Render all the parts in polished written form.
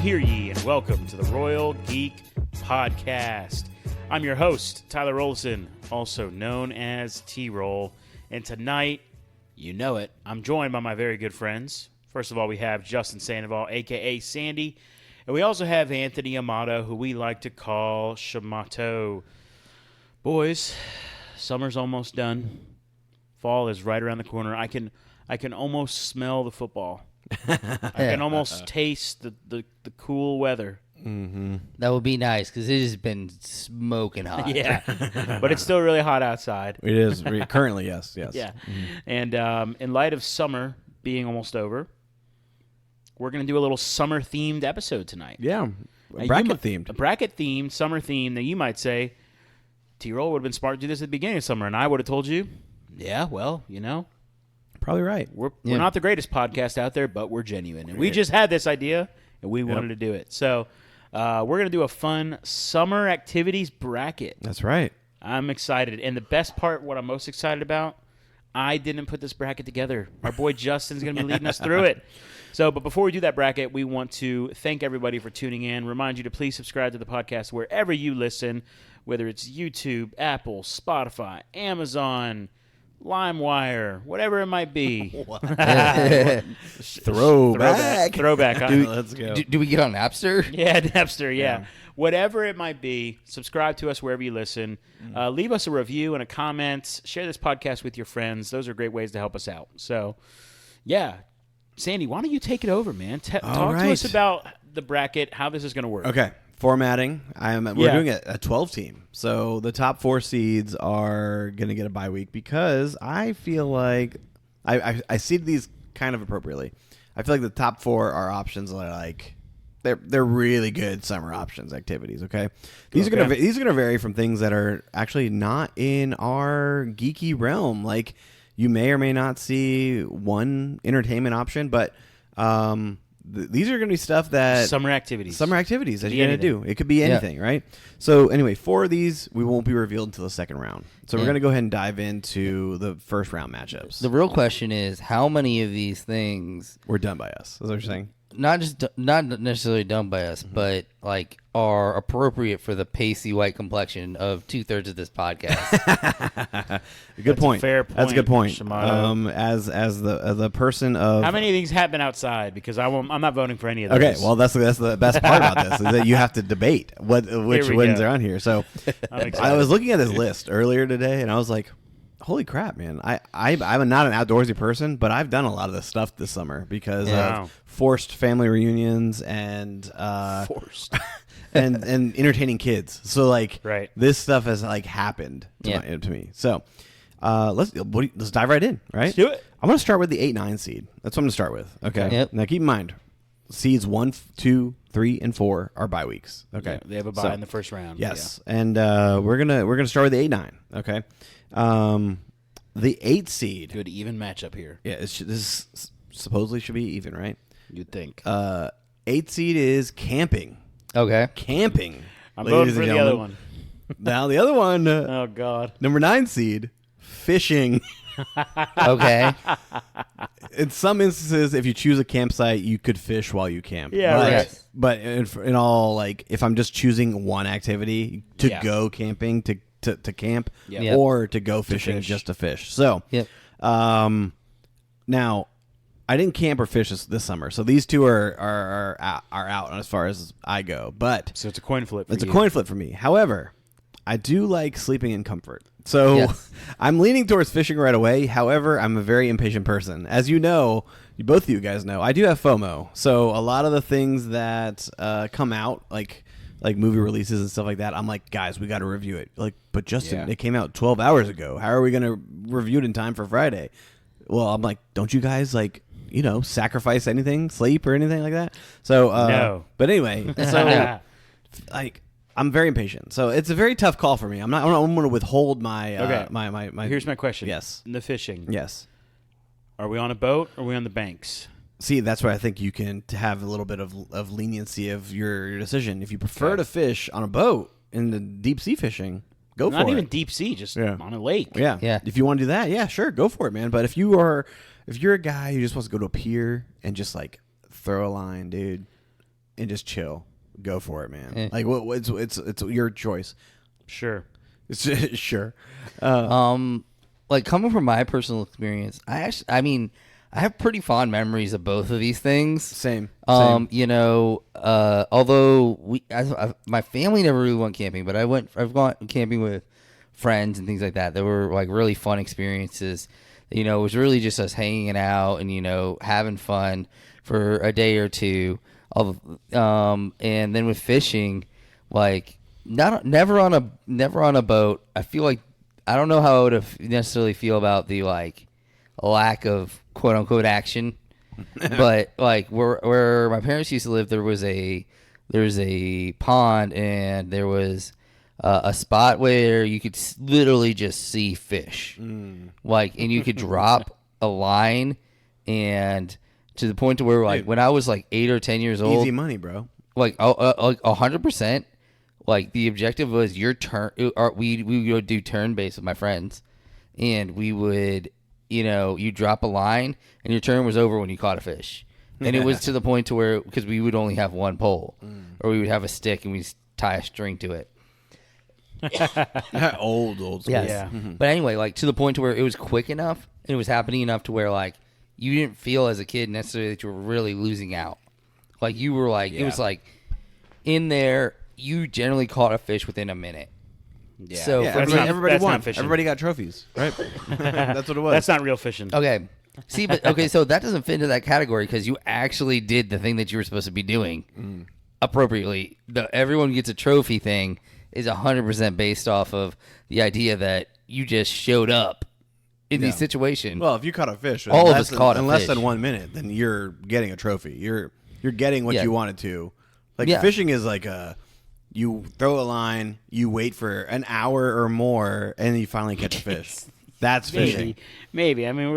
hear ye, and welcome to the Royal Geek Podcast. I'm your host, Tyler Rollison, also known as T-Roll, and tonight, you know it, I'm joined by my very good friends. First of all, we have Justin Sandoval, a.k.a. Sandy, and we also have Anthony Amato, who we like to call Shamato. Boys, summer's almost done. Fall is right around the corner. I can almost smell the football. I can almost taste the cool weather. Mm-hmm. That would be nice because it has been smoking hot. Yeah, but it's still really hot outside. It is currently, yes. Yeah, mm-hmm. And in light of summer being almost over, we're going to do a little summer-themed episode tonight. Yeah, bracket-themed. A bracket-themed, summer-themed that you might say, T-Roll would have been smart to do this at the beginning of summer, and I would have told you, yeah, well, you know. Probably right. We're not the greatest podcast out there, but we're genuine. And we just had this idea, and we wanted to do it. So we're going to do a fun summer activities bracket. That's right. I'm excited. And the best part, what I'm most excited about, I didn't put this bracket together. Our boy Justin's going to be leading us through it. So, but before we do that bracket, we want to thank everybody for tuning in. Remind you to please subscribe to the podcast wherever you listen, whether it's YouTube, Apple, Spotify, Amazon, LimeWire, whatever it might be. Throwback. Let's go. Do we get on Napster? Yeah, Napster, yeah. Whatever it might be, subscribe to us wherever you listen. Leave us a review and a comment. Share this podcast with your friends. Those are great ways to help us out. So, yeah. Sandy, why don't you take it over, man? Talk to us about the bracket, how this is going to work. Okay. Formatting. We're doing a 12 team. So the top 4 seeds are going to get a bye week because I feel like I seed these kind of appropriately. I feel like the top 4 are options that are like they're really good summer options activities, okay? These are going to vary from things that are actually not in our geeky realm. Like you may or may not see one entertainment option, but these are going to be stuff that summer activities that you're going to do. It could be anything, right? So anyway, 4 of these we won't be revealed until the second round. So we're going to go ahead and dive into the first round matchups. The real question is how many of these things were done by us. Is that what you're saying? Not necessarily done by us, but like are appropriate for the pasty white complexion of 2/3 of this podcast. Good point. Fair point. That's a good point. Shamato. As the person of how many of these have been outside? Because I'm not voting for any of those. Okay, well that's the best part about this is that you have to debate which ones are on here. So I was looking at this list earlier today, and I was like, holy crap, man. I'm not an outdoorsy person, but I've done a lot of this stuff this summer because of forced family reunions and and entertaining kids. So like this stuff has like happened to me. So let's dive right in, right? Let's do it. I'm going to start with the 8-9 seed. That's what I'm going to start with. Okay. Yep. Now keep in mind, seeds 1, 2, 3, and 4 are bye weeks. Okay. Yeah, they have a bye in the first round. Yes. Yeah. And we're gonna start with the 8-9. Okay. The 8 seed. Good even matchup here. Yeah, this supposedly should be even, right? You'd think. 8 seed is camping. Okay. Camping. I'm voting for the other one. Now the other one. Oh God. Number 9 seed, fishing. Okay. In some instances, if you choose a campsite, you could fish while you camp. Yeah, but in all, like, if I'm just choosing one activity to go camping, to camp, or to go fishing just to fish. So, now, I didn't camp or fish this summer, so these two are out as far as I go. But so it's a coin flip. It's a coin flip for me. However, I do like sleeping in comfort. So I'm leaning towards fishing right away. However, I'm a very impatient person. As you know, both of you guys know, I do have FOMO. So a lot of the things that come out, like movie releases and stuff like that, I'm like, guys, we got to review it. Like, but Justin, it came out 12 hours ago. How are we going to review it in time for Friday? Well, I'm like, don't you guys sacrifice anything, sleep or anything like that? So no. But anyway, so like. I'm very impatient, so it's a very tough call for me. I'm going to withhold my my. Here's my question. Yes. The fishing. Yes. Are we on a boat or are we on the banks? See, that's where I think you can have a little bit of leniency of your decision. If you prefer to fish on a boat in the deep sea fishing, go for it. Not even deep sea, just on a lake. Yeah. If you want to do that, sure, go for it, man. But if you're a guy who just wants to go to a pier and just like throw a line, dude. and just chill, go for it, man. Like it's your choice. Sure. Sure. Like coming from my personal experience, I have pretty fond memories of both of these things. Same. You know, although my family never really went camping, but I've gone camping with friends and things like that. They were like really fun experiences. You know, it was really just us hanging out and, you know, having fun for a day or two. And then with fishing, like never on a boat. I feel like I don't know how I would necessarily feel about the like lack of quote unquote action, but like where my parents used to live, there's a pond and there was a spot where you could literally just see fish, like, and you could drop a line, and to the point to where like when I was like 8 or 10 years old, Easy money, bro. like 100%. Like the objective was your turn. We would do turn based with my friends, and we would, you know, you drop a line and your turn was over when you caught a fish. And it was to the point to where, because we would only have one pole, or we would have a stick and we'd tie a string to it. old school. Yes. Yeah. But anyway, like to the point to where it was quick enough and it was happening enough to where like you didn't feel as a kid necessarily that you were really losing out. Like you were like, it was like in there, you generally caught a fish within a minute. Yeah. So Yeah, for me, everybody that's won. not fishing. Everybody got trophies, right? That's what it was. That's not real fishing. okay. See, but okay, so that doesn't fit into that category because you actually did the thing that you were supposed to be doing appropriately. The everyone gets a trophy thing is 100% based off of the idea that you just showed up in these situations. Well, if you caught a fish, All of us caught a in less fish. than 1 minute, then you're getting a trophy. You're getting what Yeah. you wanted to. Like Yeah. fishing is like you throw a line, you wait for an hour or more, and then you finally catch a fish. That's fishing. Maybe. I mean,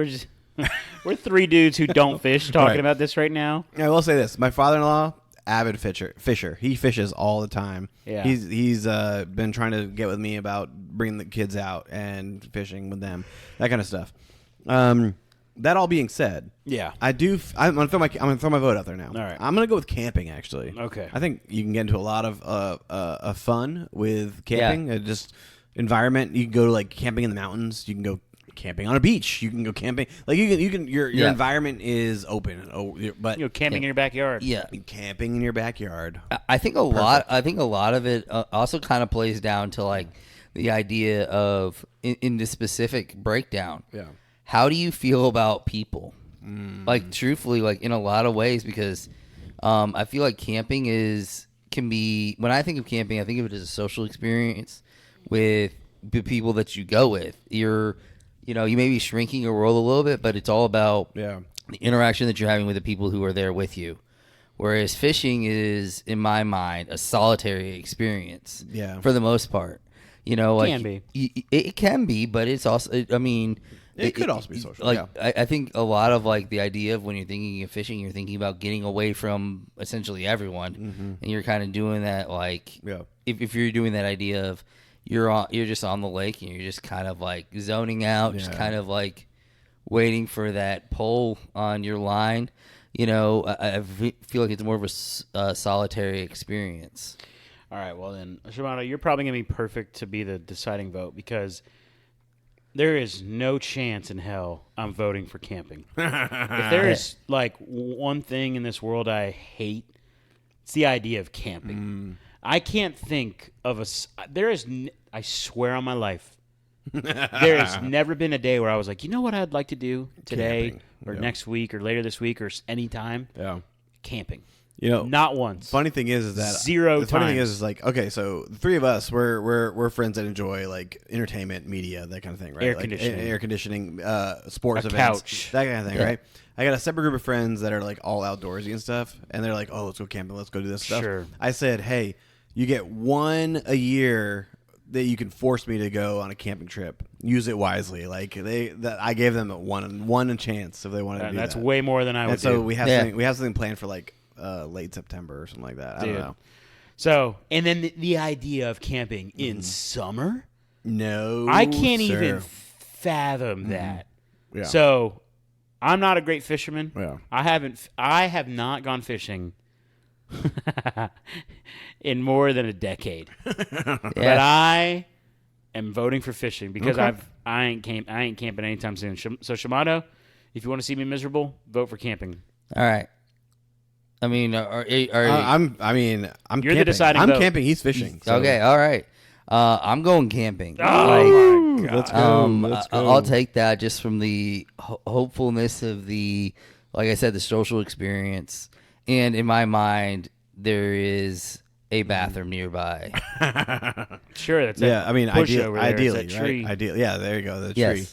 we're three dudes who don't fish talking Right. about this right now. I will say this: my father-in-law, avid fisher. He fishes all the time. Yeah. He's been trying to get with me about bringing the kids out and fishing with them, that kind of stuff. That all being said, Yeah. I'm gonna throw my vote out there now. All right. I'm gonna go with camping. Actually, Okay. I think you can get into a lot of fun with camping. Just environment. You can go to like camping in the mountains. You can go camping on a beach. You can go camping. Like you can. Your environment is open. But Camping in your backyard. yeah. camping in your backyard. I think a lot of it also kind of plays down to like the idea of in the specific breakdown. Yeah. How do you feel about people? Like truthfully, like in a lot of ways, because I feel like camping can be, when I think of camping, I think of it as a social experience with the people that you go with. You may be shrinking your world a little bit, but it's all about the interaction that you're having with the people who are there with you. Whereas fishing is, in my mind, a solitary experience. Yeah. For the most part, like Can be. It can be, but it's also. I mean, It could also be social. Like I think a lot of like the idea of when you're thinking of fishing, you're thinking about getting away from essentially everyone, and you're kind of doing that like if you're doing that idea of you're just on the lake and you're just kind of like zoning out, just kind of like waiting for that pull on your line. I feel like it's more of a solitary experience. All right. Well, then, Shimano, you're probably going to be perfect to be the deciding vote because there is no chance in hell I'm voting for camping. If there is like one thing in this world I hate, it's the idea of camping. I can't think of I swear on my life, there has never been a day where I was like, you know what I'd like to do today Camping. or next week or later this week or any time? Yeah. Camping. Not once. Funny thing is that Zero the funny thing times. is like, okay, so the three of us, we're friends that enjoy like entertainment, media, that kind of thing, right? Air like, conditioning. air conditioning, sports A events, couch. that kind of thing, right? I got a separate group of friends that are like all outdoorsy and stuff, and they're like, oh, let's go camping, let's go do this stuff. Sure. I said, hey, you get one a year that you can force me to go on a camping trip. Use it wisely. Like I gave them one chance if they wanted to do That's that. way more than I would And so do. we have something planned for like late September or something like that. I don't know. So, and then the idea of camping in summer, No, I can't sir. even fathom that. Yeah. So, I'm not a great fisherman. Yeah. I have not gone fishing in more than a decade. But I am voting for fishing because I ain't camping anytime soon. So Shimano, if you want to see me miserable, vote for camping. All right. I mean, I'm You're camping. the deciding I'm vote. camping. He's fishing. So. okay. All right. I'm going camping. Oh my God. Let's go. Let's go. I'll take that just from the hopefulness of the, like I said, the social experience. And in my mind, there is a bathroom nearby. Sure, that's I mean, over there. ideally, It's that tree. right? Ideally, yeah. There you go. The Yes. tree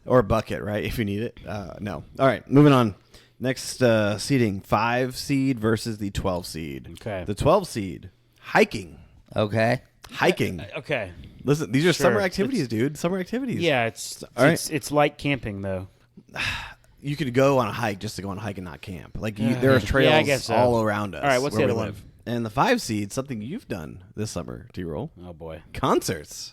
or a bucket, right? If you need it. No. All right. Moving on. Next seeding: 5 seed versus the 12 seed. Okay. The 12 seed hiking. Okay. Hiking. Okay. Listen, these are Sure. summer activities, dude. Summer activities. Yeah, it's like camping though. You could go on a hike just to go on a hike and not camp. Like there are trails I guess so. all around us. All right, what's where the we other live. And the 5 seed, something you've done this summer, T-Roll. Oh boy. Concerts.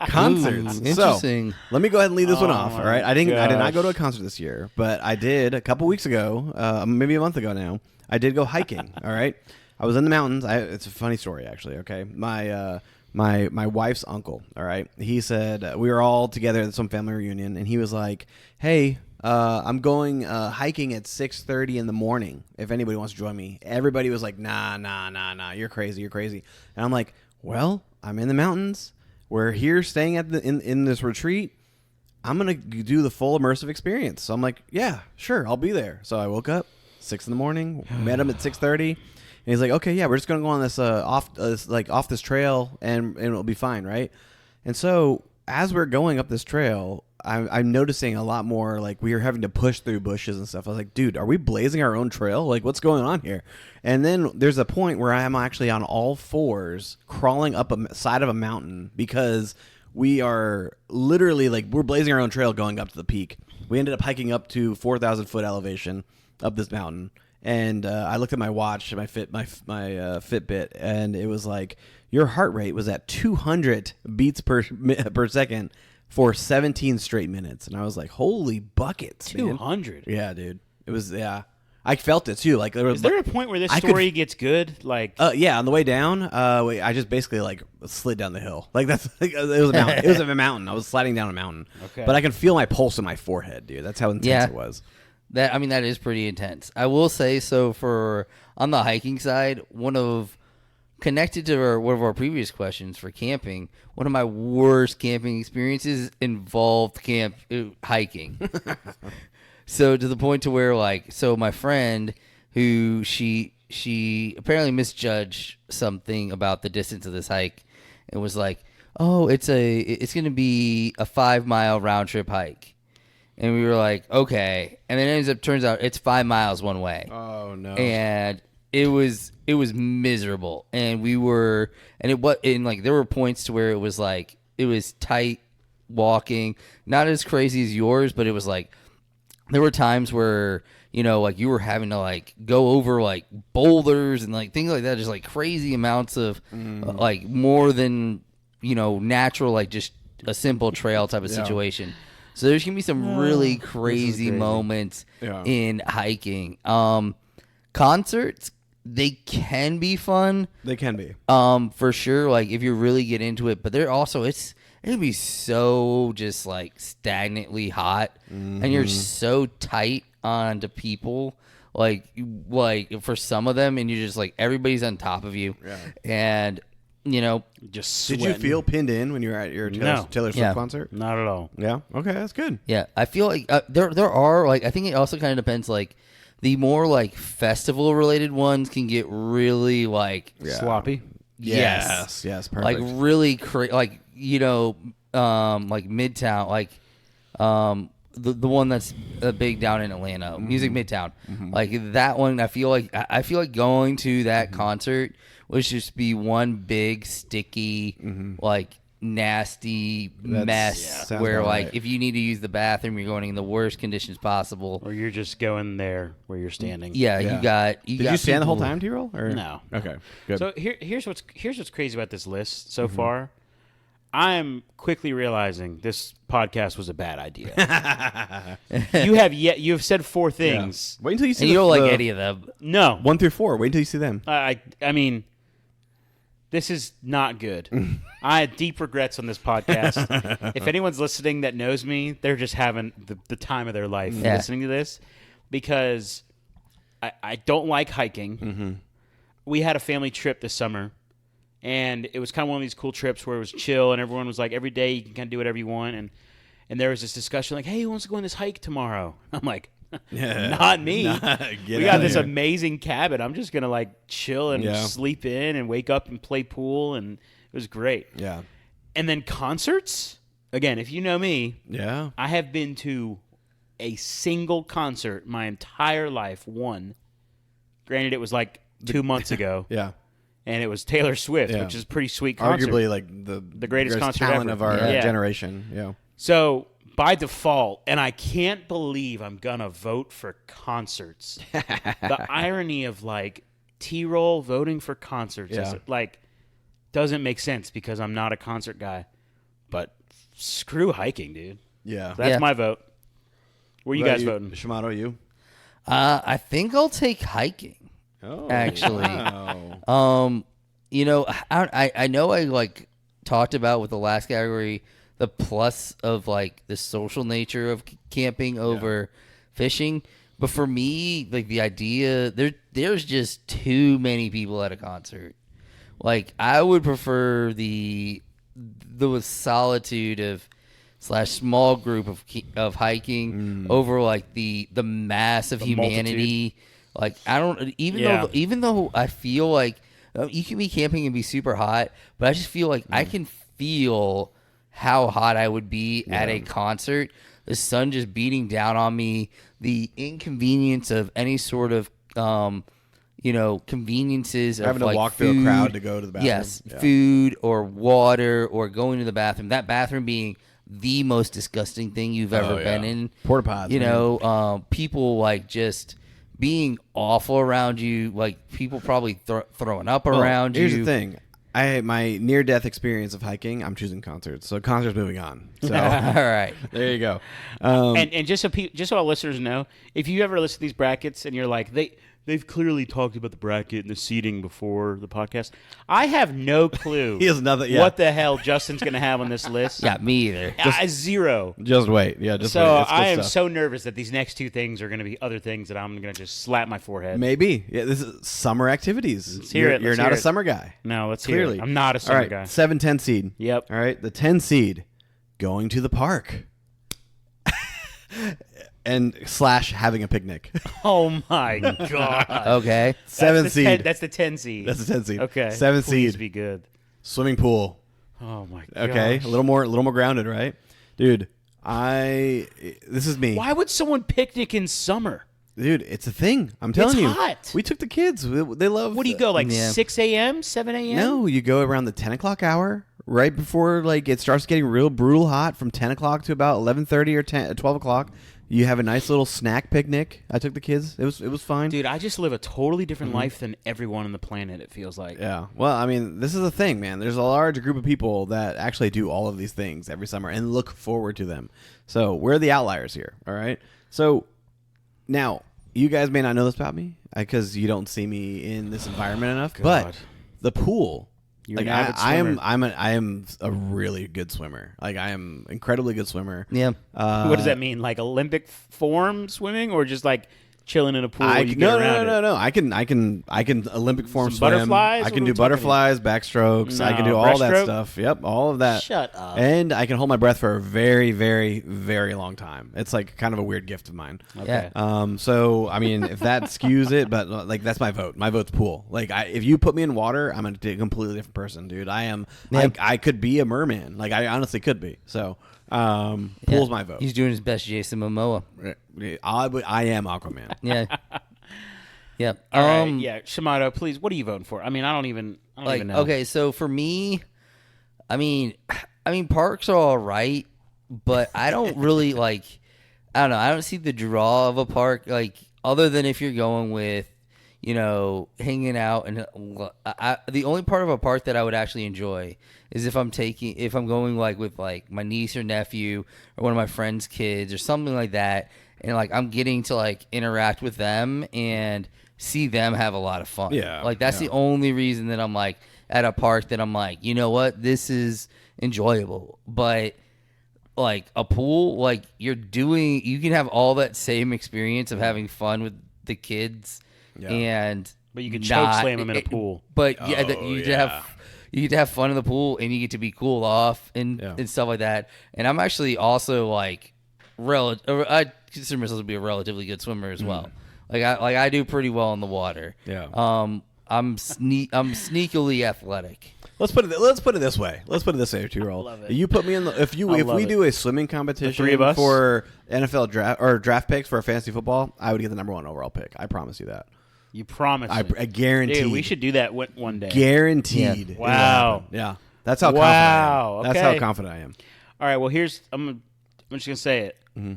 Concerts. Ooh, interesting. So, let me go ahead and lead this one Oh off. All my right. I did not gosh. go to a concert this year, but I did a couple weeks ago, maybe a month ago now. I did go hiking. All right. I was in the mountains. It's a funny story, actually. Okay. My wife's uncle. All right. He said we were all together at some family reunion, and he was like, "Hey, I'm going hiking at 6:30 in the morning. If anybody wants to join me." Everybody was like, "Nah. You're crazy. And I'm like, "Well, I'm in the mountains. We're here staying at in this retreat. I'm gonna do the full immersive experience." So I'm like, "Yeah, sure, I'll be there." So I woke up 6 in the morning, met him at 6:30, and he's like, "Okay, yeah, we're just gonna go on this off this trail, and it'll be fine, right?" And so as we're going up this trail, I'm noticing a lot more, like, we are having to push through bushes and stuff. I was like, dude, are we blazing our own trail? Like, what's going on here? And then there's a point where I'm actually on all fours crawling up a side of a mountain because we are literally, like, we're blazing our own trail going up to the peak. We ended up hiking up to 4,000 foot elevation up this mountain. And I looked at my watch, my Fitbit, and it was like, your heart rate was at 200 beats per second for 17 straight minutes. And I was like, holy buckets, man. 200. Yeah, dude. It was, yeah. I felt it too. Like, there was, Is there a point where this I story gets good? Like, yeah, on the way down, I just basically like slid down the hill. Like, that's it was a mountain. It was a mountain. I was sliding down a mountain. Okay. But I can feel my pulse in my forehead, dude. That's how intense it was. That is pretty intense. I will say, so for on the hiking side, connected to one of our previous questions for camping, one of my worst camping experiences involved hiking. So to the point to where, like, so my friend, who she apparently misjudged something about the distance of this hike, and was like, "Oh, it's going to be a 5-mile round trip hike." And we were like, okay. And then it turns out it's 5 miles one way. Oh no. And it was miserable. And there were points to where it was like, it was tight walking, not as crazy as yours, but it was like, there were times where, like, you were having to, like, go over, like, boulders and, like, things like that, just, like, crazy amounts of like, more than, natural, like, just a simple trail type of situation. So there's going to be some really crazy moments in hiking. Concerts, they can be fun. They can be. For sure, like, if you really get into it. But they're also, it can be so just, like, stagnantly hot. And you're so tight onto people. Like for some of them, and you're just, like, everybody's on top of you. Yeah. And... just sweating. Did you feel pinned in when you were at your Taylor Swift concert? Not at all. Yeah. Okay, that's good. Yeah, I feel like there are, like, I think it also kind of depends, like, the more, like, festival related ones can get really, like, sloppy. Yes, perfect. Like, really like, like Midtown, like the one that's big down in Atlanta, Music Midtown. Like, that one, I feel like going to that concert would just be one big sticky, like, nasty mess where, like, if you need to use the bathroom, you're going in the worst conditions possible, or you're just going there where you're standing. you got Did you stand the whole time, T-Roll? No. Okay, good. So here's what's crazy about this list so far. I'm quickly realizing this podcast was a bad idea. You have said 4 things. Yeah. Wait until you see. And you don't like any of them. No. 1 through 4. Wait until you see them. I mean, this is not good. I had deep regrets on this podcast. If anyone's listening that knows me, they're just having the time of their life listening to this, because I don't like hiking. Mm-hmm. We had a family trip this summer, and it was kind of one of these cool trips where it was chill, and everyone was like, every day you can kind of do whatever you want, and there was this discussion like, hey, who wants to go on this hike tomorrow? I'm like, not me. We got this amazing cabin. I'm just gonna like chill and sleep in and wake up and play pool, and it was great. Yeah. And then concerts. Again, if you know me, I have been to a single concert my entire life. One. Granted, it was like 2 months ago. Yeah. And it was Taylor Swift, which is a pretty sweet concert. Arguably like the greatest concert talent ever. of our generation. Yeah. So by default, and I can't believe I'm gonna vote for concerts. The irony of like T-Roll voting for concerts is like doesn't make sense because I'm not a concert guy. But screw hiking, dude. Yeah. So that's my vote. Where you guys voting? Shimano, you? I think I'll take hiking. Oh, actually. Wow. You know, I know I like talked about with the last category the plus of like the social nature of camping over fishing, but for me, like the idea there's just too many people at a concert. Like I would prefer the solitude of / small group of hiking over like the mass of humanity. Multitude. Like I don't even though I feel like you can be camping and be super hot, but I just feel like I can feel how hot I would be at a concert. The sun just beating down on me, the inconvenience of any sort of conveniences having of to walk food, through a crowd to go to the bathroom. Yes, food or water or going to the bathroom. That bathroom being the most disgusting thing you've ever been in. Porta pods. People like just being awful around you, like people probably throwing up around you. Here's the thing. My near-death experience of hiking, I'm choosing concerts. So concerts moving on. So all right. There you go. And just so our listeners know, if you ever listen to these brackets and you're like, they've clearly talked about the bracket and the seating before the podcast. I have no clue He has nothing. Yeah. what the hell Justin's going to have on this list. Yeah, me either. Zero. Just wait. Yeah, just so wait. It's good I am stuff. so nervous that these next 2 things are going to be other things that I'm going to just slap my forehead. Maybe. Yeah, this is summer activities. Let's hear it. You're Let's not hear a it. summer guy. No, let's Clearly. hear it. I'm not a summer All right, guy. 7-10 seed. Yep. All right, the 10 seed going to the park. and / having a picnic. Oh, my God. Okay. 7 seed. That's the 10 seed. That's the 10 seed. Okay. 7 Please seed. be good. Swimming pool. Oh, my God. Okay, a little more grounded, right? Dude, this is me. Why would someone picnic in summer? Dude, it's a thing. I'm telling you. It's hot. We took the kids. They love. What do you go, like 6 a.m., 7 a.m.? No, you go around the 10 o'clock hour, right before like it starts getting real brutal hot from 10 o'clock to about 11:30 or 12 o'clock. You have a nice little snack picnic. I took the kids. It was fine. Dude, I just live a totally different life than everyone on the planet, it feels like. Yeah. Well, I mean, this is the thing, man. There's a large group of people that actually do all of these things every summer and look forward to them. So we're the outliers here, all right? So now, you guys may not know this about me because you don't see me in this environment enough, but the pool... You're like an avid swimmer. I am a really good swimmer. Like I am incredibly good swimmer. Yeah. What does that mean? Like Olympic form swimming, or just like chilling in a pool? No. I can Olympic form Some swim. butterflies? I What can are do we talking butterflies, backstrokes. I can No, do all that breaststroke? stuff. Yep, all of that. Shut up. And I can hold my breath for a very, very, very long time. It's like kind of a weird gift of mine. Okay. So I mean, if that skews it, but like that's my vote. My vote's pool. Like if you put me in water, I'm a completely different person, dude. I am. Yeah. I could be a merman. Like I honestly could be. So pool's my vote. He's doing his best, Jason Momoa. I am Aquaman. Yeah. Yeah. All right. Yeah. Shimano, please. What are you voting for? I mean, I don't even know. Okay, so for me, I mean, parks are all right, but I don't really like. I don't know. I don't see the draw of a park, like other than if you're going with, hanging out. And the only part of a park that I would actually enjoy is if I'm going like with like my niece or nephew or one of my friends' kids or something like that, and like I'm getting to like interact with them and see them have a lot of fun. Yeah, like that's the only reason that I'm like at a park that I'm like, you know what, this is enjoyable. But like a pool, like you can have all that same experience of having fun with the kids. Yeah. But you can choke slam them in a pool. But you get to have fun in the pool, and you get to be cooled off and stuff like that. And I'm actually also like I consider myself to be a relatively good swimmer as well. I do pretty well in the water. Yeah. I'm sneakily athletic. Let's put it this way. 2-year-old. You put me in the if we do a swimming competition the 3 of us? for NFL draft picks for fantasy football, I would get the number 1 overall pick. I promise you that. You promise? I guarantee. Dude, we should do that one day. Guaranteed. Yeah. Wow. Yeah. That's how confident I am. That's how confident I am. All right. Well, I'm just gonna say it. Mm-hmm.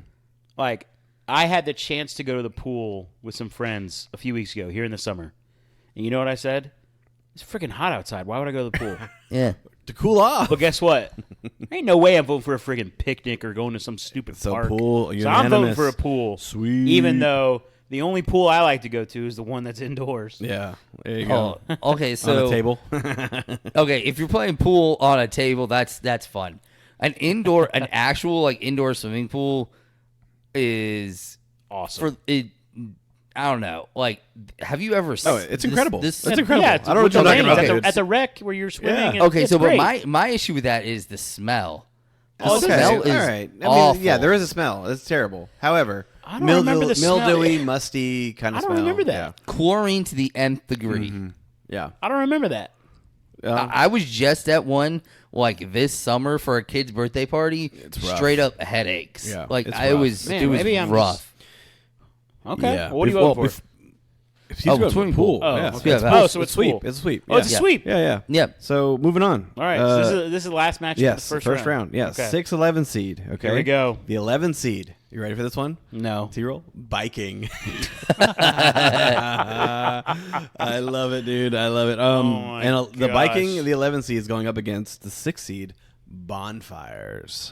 Like I had the chance to go to the pool with some friends a few weeks ago here in the summer, and you know what I said? It's freaking hot outside. Why would I go to the pool? Yeah. To cool off. But guess what? Ain't no way I'm voting for a freaking picnic or going to some stupid park. Pool, so I'm voting for a pool. Sweet. Even though the only pool I like to go to is the one that's indoors. Yeah. There you go. Okay, so on a table. Okay, if you're playing pool on a table, that's fun. An actual like indoor swimming pool is awesome. I don't know. Like, have you ever? Oh, it's incredible. It's incredible. Yeah, I don't know what you're talking about. At the wreck where you're swimming. Yeah. Okay, it's so great. but my issue with that is the smell. The Okay. smell is all right. awful. Yeah, there is a smell. It's terrible. However, I don't remember the smell. mildewy, musty kind of I smell. don't remember that. Chlorine to the nth degree. Mm-hmm. Yeah. I don't remember that. I was just at one like this summer for a kid's birthday party. It's rough. Straight up headaches. Yeah, like it's it rough. was. Man, it was maybe I'm rough. Okay. Yeah. Well, what are you voting for? If she's going to swimming the pool. Oh, yeah. okay. Yeah, so it's sweep. pool. It's a sweep. Oh, it's a sweep. Yeah. Yep. So moving on. All right. So this is the last match. Yes, of the first round. Yes, Okay. 6-11 seed. Okay. Here we go. The 11 seed. You ready for this one? No. T-roll? Biking. I love it, dude. I love it. And the biking, the 11 seed is going up against the 6 seed, bonfires.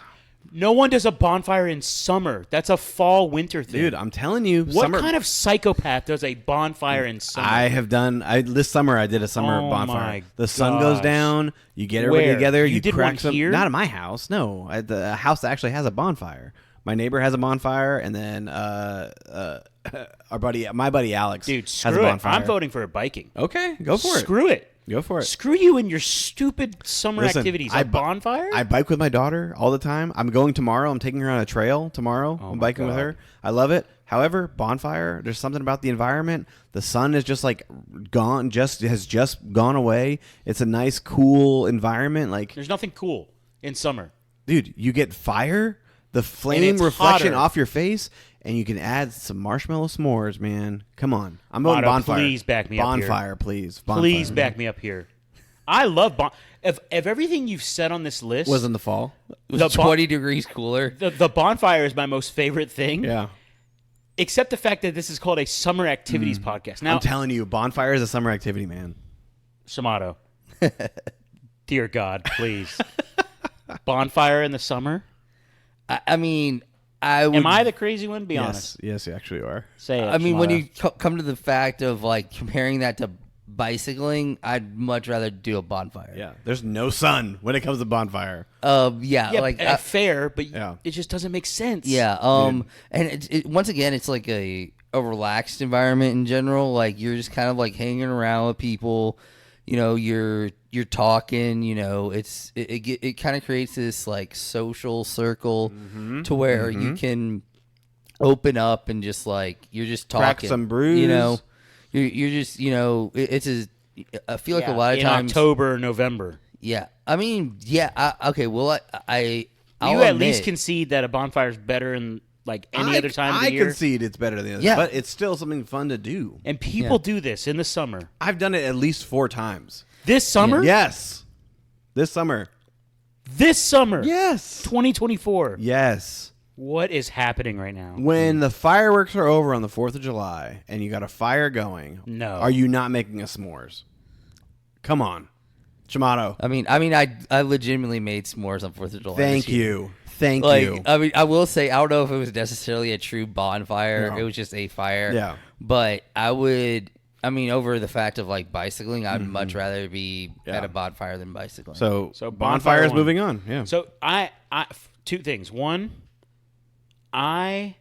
No one does a bonfire in summer. That's a fall-winter thing. Dude, I'm telling you. What kind of psychopath does a bonfire in summer? I have done. This summer I did a summer bonfire. The sun goes down. You get everybody Where? together. You did crack one some. here? Not at my house. No, at the house that actually has a bonfire. My neighbor has a bonfire, and then my buddy Alex, Dude, has screw a it. bonfire. I'm voting for a biking. Okay, go for it. Screw it. Go for it. Screw you and your stupid summer Listen, activities. I A bonfire? I bike with my daughter all the time. I'm going tomorrow. I'm taking her on a trail tomorrow. I'm biking with her. I love it. However, bonfire, there's something about the environment. The sun is just like gone, has just gone away. It's a nice, cool environment. Like, There's nothing cool in summer. dude, you get fire, the flame it's reflection hotter. off your face, and you can add some marshmallow s'mores, man. Come on. I'm going Otto, bonfire. please back me up here. Bonfire, please. Bonfire. Please back me up here. I love if everything you've said on this list Was in the fall. It was 20 degrees cooler. the bonfire is my most favorite thing. Yeah. Except the fact that this is called a summer activities podcast. Now, I'm telling you, bonfire is a summer activity, man. Shamato, dear God, please. Bonfire in the summer? I mean, I would. Am I the crazy one? Be honest. Yes, you actually are. Say it. I mean, when Shamato. you come to the fact of like comparing that to bicycling, I'd much rather do a bonfire. Yeah, there's no sun when it comes to bonfire. Yeah, Yeah, like fair, but Yeah. it just doesn't make sense. yeah. And once again, it's like a relaxed environment in general. Like you're just kind of like hanging around with people. You know, you're talking. You know, it kind of creates this like social circle to where you can open up and just like you're just talking. Crack some brews. You know, you're just I feel like a lot of in times October, November. Yeah, I mean, yeah. I'll You at admit, least concede that a bonfire is better in like any other time of the I year. concede it's better than this, Yeah. but it's still something fun to do. And people do this in the summer. I've done it at least 4 times. This summer? Yes. This summer. This summer. Yes. 2024. Yes. What is happening right now? When the fireworks are over on the 4th of July and you got a fire going, No. are you not making a s'mores? Come on. Shamato. I mean, I legitimately made s'mores on 4th of July. Thank you. Thank Like, you. I mean, I will say, I don't know if it was necessarily a true bonfire. No. It was just a fire. Yeah. But over the fact of like bicycling, I'd much rather be at a bonfire than bicycling. So bonfire bonfire is one. moving on. Yeah. So I two things. One, I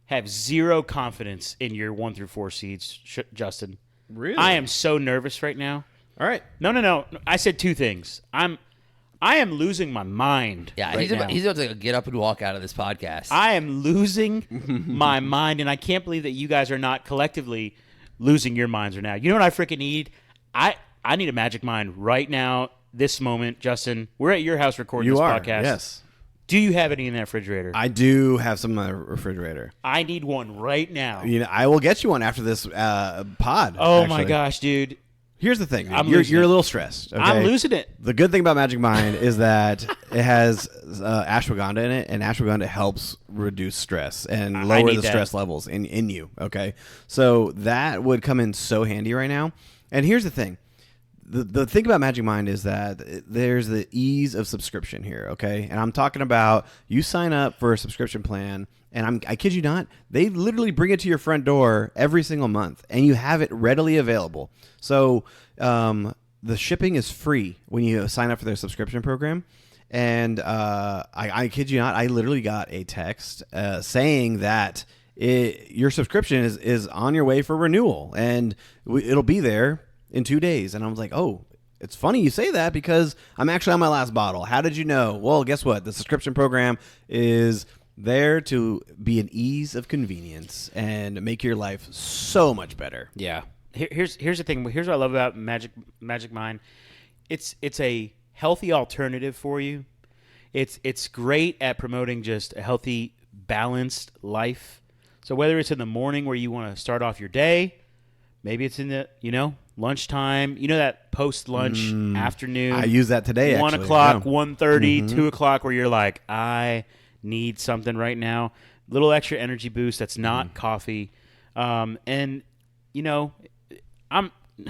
have zero confidence in your 1 through 4 seeds, Justin. Really? I am so nervous right now. All right. No. I said two things. I am losing my mind. yeah, right he's now. about to get up and walk out of this podcast. I am losing my mind, and I can't believe that you guys are not collectively losing your minds right now. You know what I freaking need? I need a magic mind right now, this moment, Justin. We're at your house recording You this are. podcast. Yes. Do you have any in that refrigerator? I do have some in my refrigerator. I need one right now. I will get you one after this pod. Oh my actually. gosh, dude. Here's the thing. I'm Dude. losing You're it. a little stressed. Okay? I'm losing it. The good thing about Magic Mind is that it has ashwagandha in it, and ashwagandha helps reduce stress and I lower need the that. stress levels in you. Okay, so that would come in so handy right now. And here's the thing. The thing about Magic Mind is that there's the ease of subscription here, okay? And I'm talking about you sign up for a subscription plan, and I kid you not, they literally bring it to your front door every single month, and you have it readily available. So the shipping is free when you sign up for their subscription program. And I kid you not, I literally got a text saying that your subscription is on your way for renewal, and it'll be there in 2 days. And I was like, oh, it's funny you say that because I'm actually on my last bottle. How did you know? Well, guess what? The subscription program is there to be an ease of convenience and make your life so much better. Yeah. Here's the thing. Here's what I love about Magic Mind. It's a healthy alternative for you. It's great at promoting just a healthy, balanced life. So whether it's in the morning where you want to start off your day, maybe it's in the lunchtime. That post-lunch afternoon. I use that today. 1 actually. o'clock, Yeah. 1:30, 2 o'clock, where you're like, I need something right now. Little extra energy boost that's not coffee. And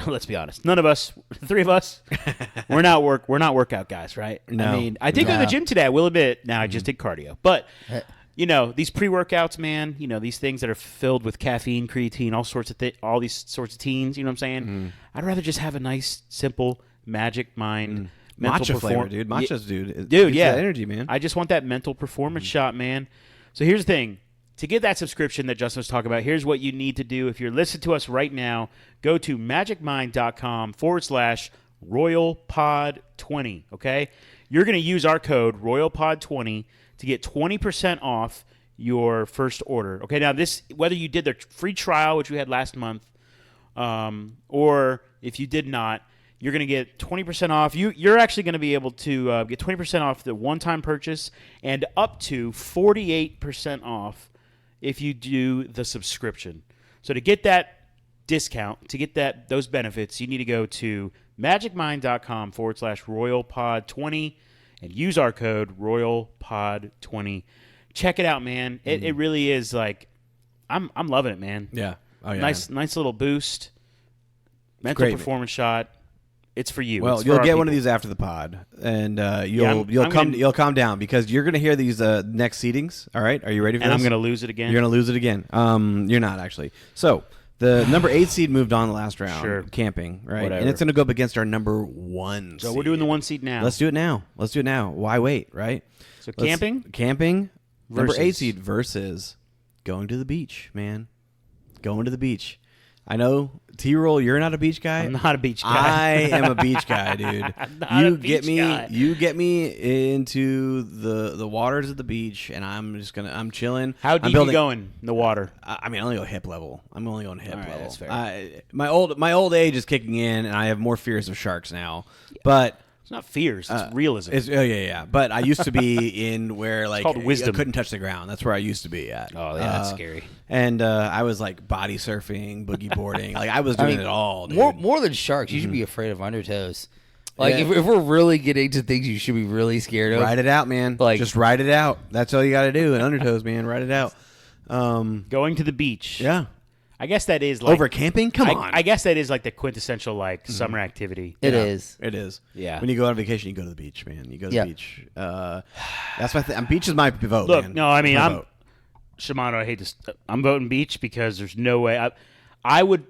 let's be honest. None of us, the three of us, we're not workout guys, right? No. I mean, I did go to the gym today. I will admit. Now I just did cardio, but these pre-workouts, man. These things that are filled with caffeine, creatine, all these sorts of teens. You know what I'm saying? I'd rather just have a nice, simple Magic Mind mental Matcha flavor, dude. Matcha's, dude. Dude, yeah. That energy, man. I just want that mental performance shot, man. So here's the thing. To get that subscription that Justin was talking about, here's what you need to do. If you're listening to us right now, go to magicmind.com/RoyalPod20, okay? You're going to use our code RoyalPod20 to get 20% off your first order. Okay, now this, whether you did the free trial, which we had last month, or if you did not, you're going to get 20% off. You're actually going to be able to get 20% off the one-time purchase and up to 48% off if you do the subscription. So to get that discount, to get those benefits, you need to go to magicmind.com/RoyalPod20 and use our code RoyalPod20. Check it out, man. It really is like, I'm loving it, man. Yeah. Oh, yeah. Nice little boost. Mental great, performance shot. It's for you. Well, It's for you'll our get one of people. these after the pod, and I'm you'll calm down because you're gonna hear these next seedings. All right, are you ready for And this? I'm going to lose it again. You're gonna lose it again. You're not actually. So the number 8 seed moved on the last round. Sure. Camping, right? Whatever. And it's gonna go up against our number 1. So seed. we're doing the 1 seed now. Let's do it now. Why wait? Right. So camping? Number 8 Versus. seed versus going to the beach, man. Going to the beach. I know, T-Roll, you're not a beach guy. I'm not a beach guy. I am a beach guy, dude. I'm not a beach guy. You get me into the waters of the beach, and I'm chilling. How deep you going in the water? I mean, I only go hip level. I'm only going hip All right, level. that's fair. My old age is kicking in, and I have more fears of sharks now. But It's not fears. It's realism. yeah. But I used to be in where like called wisdom. I couldn't touch the ground. That's where I used to be at. Oh, yeah, that's scary. And I was like body surfing, boogie boarding. Like I was doing it all, dude. More than sharks, you should be afraid of undertows. Like Yeah. if we're really getting to things you should be really scared of, Write it out, man. Like- just write it out. That's all you got to do in Undertows, man. Write it out. Going to the beach. Yeah. I guess that is like Over camping? Come on. I guess that is like the quintessential like summer activity. It is. It is. Yeah. When you go on vacation, you go to the beach, man. You go to Yeah. the beach. That's my thing. Beach is my vote. Look, man. no, I mean My I'm vote. Shimano. I hate this. I'm voting beach because there's no way I would.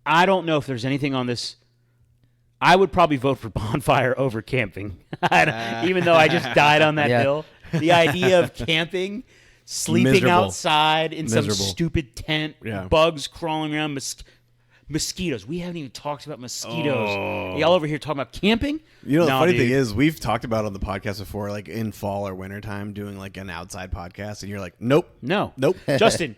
I don't know if there's anything on this. I would probably vote for bonfire over camping, even though I just died on that Yeah. hill. The idea of camping, sleeping Miserable. outside in some Miserable. stupid tent, Yeah. bugs crawling around, mosquitoes. We haven't even talked about mosquitoes. Y'all over here talking about camping? You know, the Nah, funny dude. thing is, we've talked about on the podcast before, like in fall or wintertime, doing like an outside podcast, and you're like, nope. No. Nope. Justin,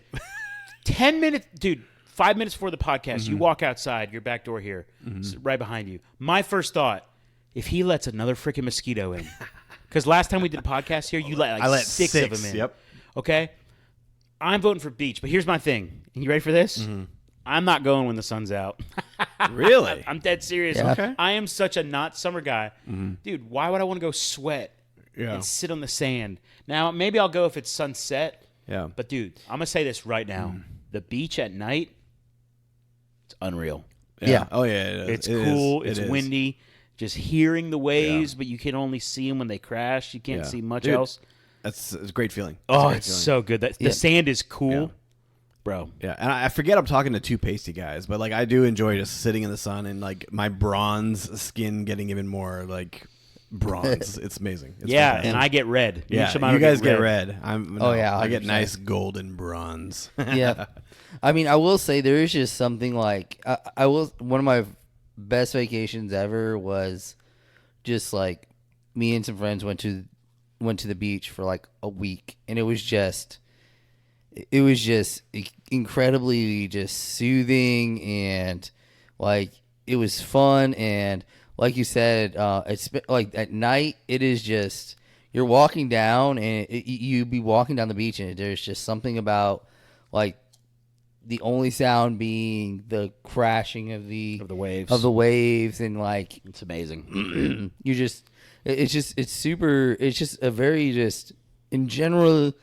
10 minutes, dude, 5 minutes before the podcast, you walk outside, your back door here, right behind you. My first thought, if he lets another freaking mosquito in, because last time we did a podcast here, you let like I let six of them in. Yep. Okay? I'm voting for beach, but here's my thing. You ready for this? I'm not going when the sun's out. Really? I'm dead serious. Yeah. Okay. I am such a not summer guy. Dude, why would I want to go sweat Yeah. and sit on the sand? Now, maybe I'll go if it's sunset. Yeah. But dude, I'm gonna say this right now: the beach at night, it's unreal. Yeah. Oh yeah. It is. It's It cool. is. It's It is. windy. Just hearing the waves, but you can only see them when they crash. You can't Yeah. see much Dude, else. It's a great feeling. Oh, a great it's feeling. so good. The Yeah. sand is cool, Yeah. bro. Yeah, and I forget I'm talking to two pasty guys, but like I do enjoy just sitting in the sun and like my bronze skin getting even more like bronze. It's amazing. It's Yeah, fantastic. and I get red. Me and yeah, Shimano you guys get red. Oh, yeah, I get 100%. nice golden bronze. Yeah. I mean, I will say there is just something like I will. One of my best vacations ever was just like me and some friends went to the beach for like a week, and it was just incredibly just soothing, and like it was fun, and like you said, it's like at night it is just you're walking down, and you be walking down the beach, and there's just something about like the only sound being the crashing of the waves and like It's amazing. you just it's just a very just in general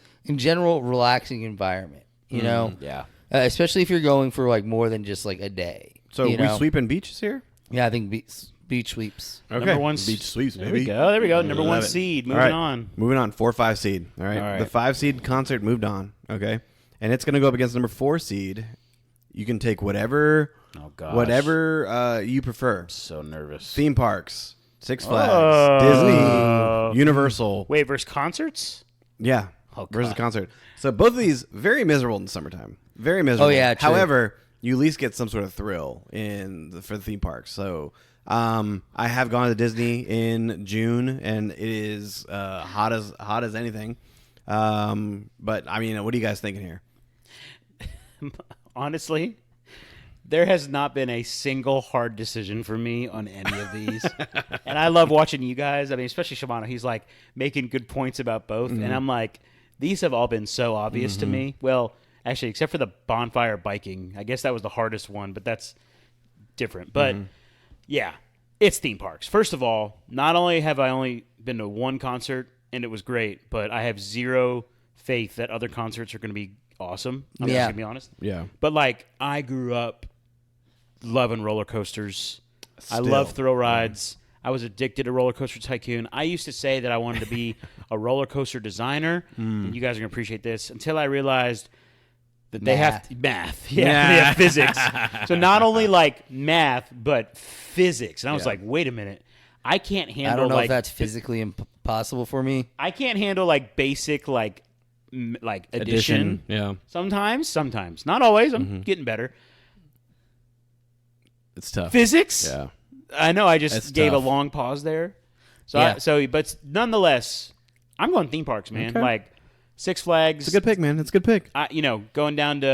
relaxing environment, you know. Yeah. Especially if you're going for like more than just like a day. So you we know? sweeping beaches here. Yeah, I think beach sweeps. Okay. Number one beach sweeps, There baby. we go. There we go. Number Love one it. seed. All Moving right. on. Moving on. 4-5 seed. All right. All right. The 5 seed concert moved on. Okay. And it's gonna go up against number 4 seed. You can take whatever Oh gosh. you prefer. So nervous. Theme parks, Six Flags, Oh. Disney, Universal. Wait, versus concerts? Yeah. Oh, versus God. concert. So both of these very miserable in the summertime. Very miserable. Oh, yeah, true. However, you at least get some sort of thrill for the theme parks. So I have gone to Disney in June, and it is hot as anything. But I mean, what are you guys thinking here? Honestly, there has not been a single hard decision for me on any of these. And I love watching you guys. I mean, especially Shimano. He's like making good points about both. And I'm like, these have all been so obvious to me. Well, actually, except for the bonfire biking. I guess that was the hardest one, but that's different. But yeah, it's theme parks. First of all, not only have I only been to one concert and it was great, but I have zero faith that other concerts are going to be awesome. I'm just Yeah. going to be honest. Yeah. But like, I grew up loving roller coasters. I Still. love thrill rides. I was addicted to Roller Coaster Tycoon. I used to say that I wanted to be a roller coaster designer. And you guys are going to appreciate this until I realized that they have math. Yeah, they have physics. So not only like math, but physics. And I was like, wait a minute. I can't handle I don't know like if that's physically impossible for me. I can't handle like basic like addition. Yeah. Sometimes, not always. I'm getting better. It's tough. Physics. Yeah. I know. I just It's gave tough. a long pause there. So, Yeah. but nonetheless, I'm going theme parks, man. Okay. Like Six Flags. It's a good pick, man. It's a good pick. Going down to.